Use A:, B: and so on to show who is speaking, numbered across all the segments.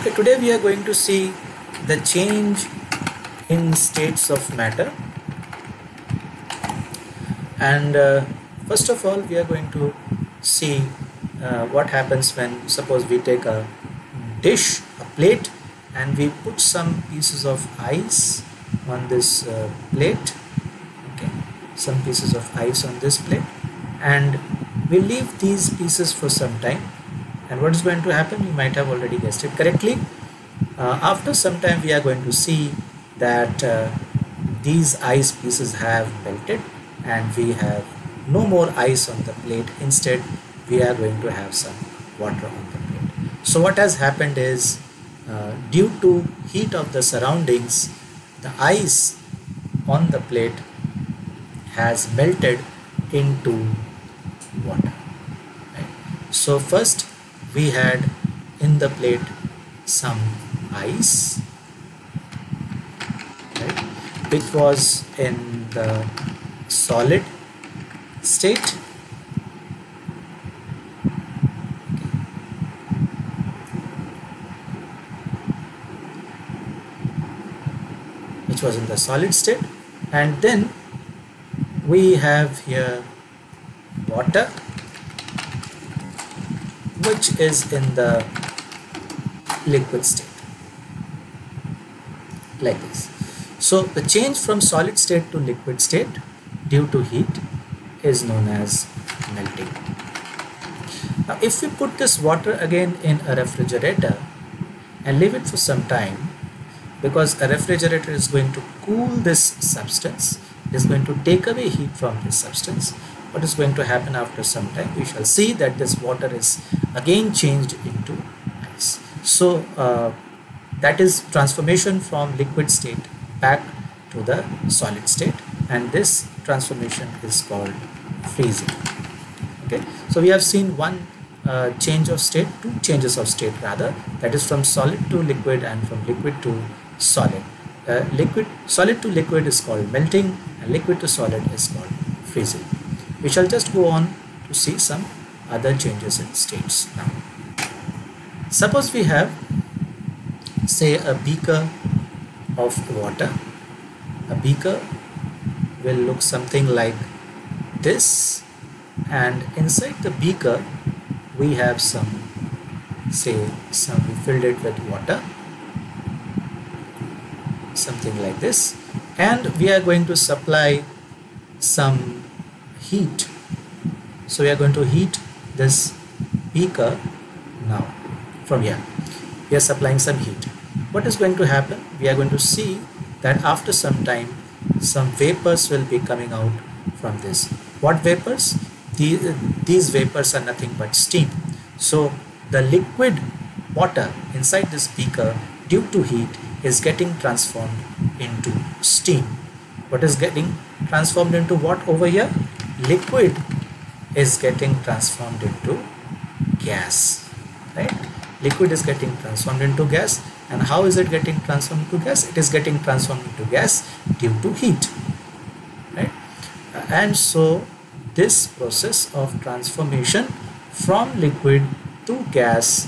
A: Okay, today we are going to see the change in states of matter, and first of all we are going to see what happens when, suppose we take a dish, a plate, and we put some pieces of ice on this plate. Okay, some pieces of ice on this plate, and we leave these pieces for some time. And what is going to happen? You might have already guessed it correctly. After some time we are going to see that these ice pieces have melted and we have no more ice on the plate. Instead we are going to have some water on the plate. So what has happened is, due to heat of the surroundings, the ice on the plate has melted into water, right? So first we had in the plate some ice, right, which was in the solid state, and then we have here water, which is in the liquid state, like this. So the change from solid state to liquid state due to heat is known as melting. Now if we put this water again in a refrigerator and leave it for some time, because a refrigerator is going to cool this substance, it is going to take away heat from this substance, what is going to happen after some time? We shall see that this water is again changed into ice. So that is transformation from liquid state back to the solid state, and this transformation is called freezing. Okay, so we have seen one change of state, two changes of state rather, that is from solid to liquid and from liquid to solid. Solid to liquid is called melting, and liquid to solid is called freezing. We shall just go on to see some other changes in states now. Suppose we have, say, a beaker of water. A beaker will look something like this, and inside the beaker we have we filled it with water, something like this, and we are going to supply some heat. So we are going to heat this beaker now. From here we are supplying some heat. What is going to happen? We are going to see that after some time some vapors will be coming out from this. What vapors? These vapors are nothing but steam. So the liquid water inside this beaker, due to heat, is getting transformed into steam. What is getting transformed into what over here? Liquid is getting transformed into gas, right? Liquid is getting transformed into gas. And how is it getting transformed into gas? It is getting transformed into gas due to heat, right? And so this process of transformation from liquid to gas,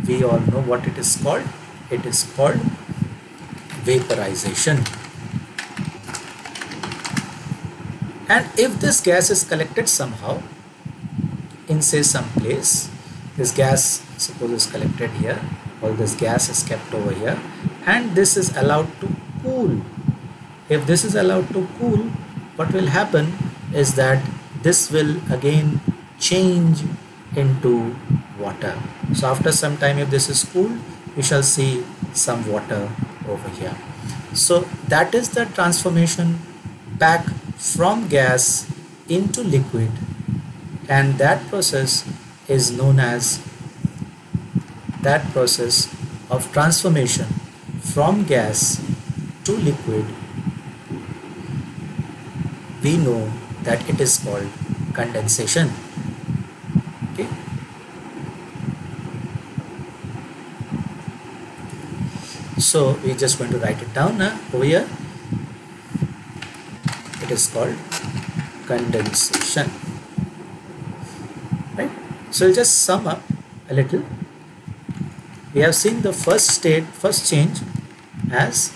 A: we all know what it is called. It is called vaporization. And if this gas is collected somehow in, say, some place, this gas suppose is collected here, all this gas is kept over here, and this is allowed to cool. If this is allowed to cool, what will happen is that this will again change into water. So after some time, if this is cooled, we shall see some water over here. So that is the transformation back from gas into liquid, and that process is known as, that process of transformation from gas to liquid, we know that it is called condensation. Okay, so we're just going to write it down over here. It is called condensation, right? So we'll just sum up a little. we have seen the first change as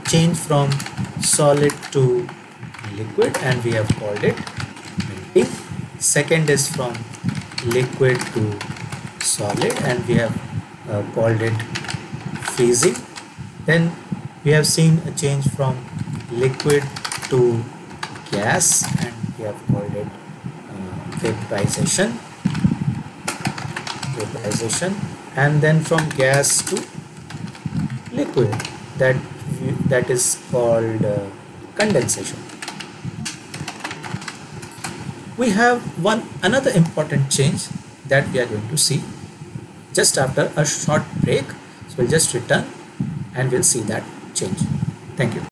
A: change from solid to liquid, and we have called it melting. Second is from liquid to solid, and we have called it freezing. Then we have seen a change from liquid to gas, and we have called it vaporization. And then from gas to liquid, that is called condensation. We have another important change that we are going to see just after a short break. So we'll just return and we'll see that change. Thank you.